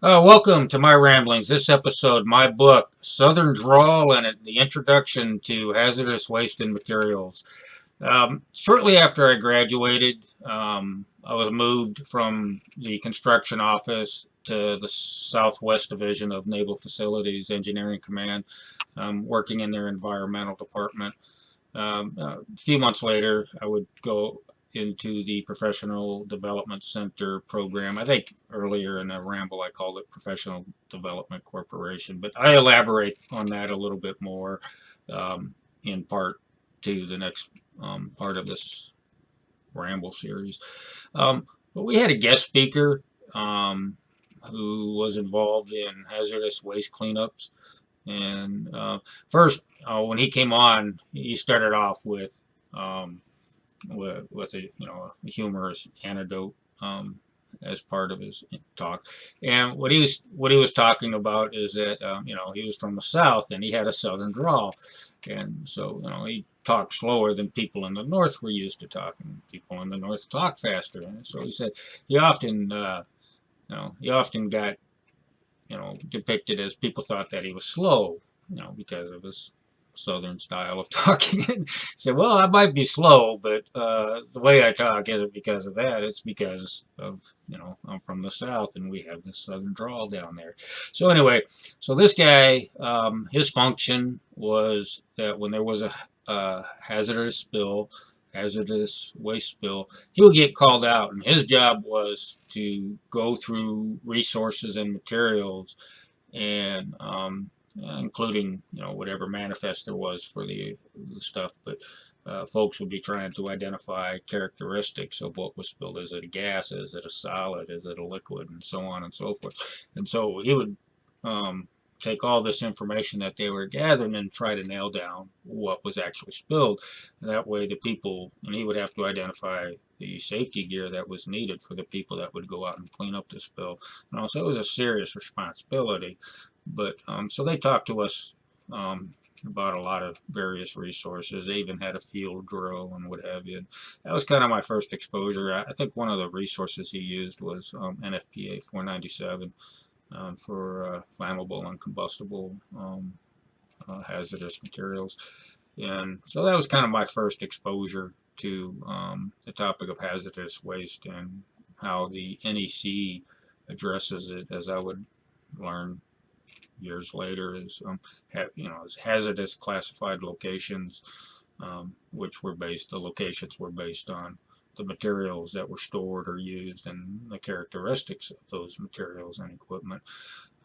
Welcome to my ramblings. This episode, my book, Southern Drawl, and the introduction to hazardous waste and materials. Shortly after I graduated, I was moved from the construction office to the Southwest Division of Naval Facilities Engineering Command, working in their environmental department. A few months later, I would go into the Professional Development Center program. I think earlier in the ramble I called it Professional Development Corporation, but I elaborate on that a little bit more in part to the next part of this ramble series. But we had a guest speaker um, who was involved in hazardous waste cleanups. And first, when he came on, he started off um, with a a humorous anecdote as part of his talk. And what he was talking about is that he was from the South and he had a Southern drawl, and so he talked slower than people in the North were used to talking. People in the North talk faster, and so he said he often he often got depicted as people thought that he was slow, because of his southern style of talking. And said, well, I might be slow, but the way I talk isn't because of that. It's because of, I'm from the South and we have this southern drawl down there. So anyway, so this guy, his function was that when there was a hazardous waste spill, he would get called out, and his job was to go through resources and materials, and including whatever manifest there was for the stuff. But folks would be trying to identify characteristics of what was spilled. Is it a gas? Is it a solid? Is it a liquid? And so on and so forth. And so he would um, take all this information that they were gathering and try to nail down what was actually spilled. That way, the people, and he would have to identify the safety gear that was needed for the people that would go out and clean up the spill. And also, it was a serious responsibility. But so they talked to us about a lot of various resources. They even had a field drill and what have you. And that was kind of my first exposure. I think one of the resources he used was NFPA 497 for flammable and combustible hazardous materials. And so that was kind of my first exposure to the topic of hazardous waste and how the NEC addresses it, as I would learn years later, is as hazardous classified locations, which were based, the locations were based on the materials that were stored or used and the characteristics of those materials and equipment.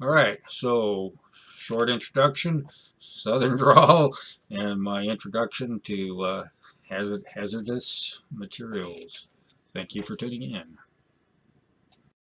All right, so short introduction, Southern Drawl, and my introduction to hazardous materials. Thank you for tuning in.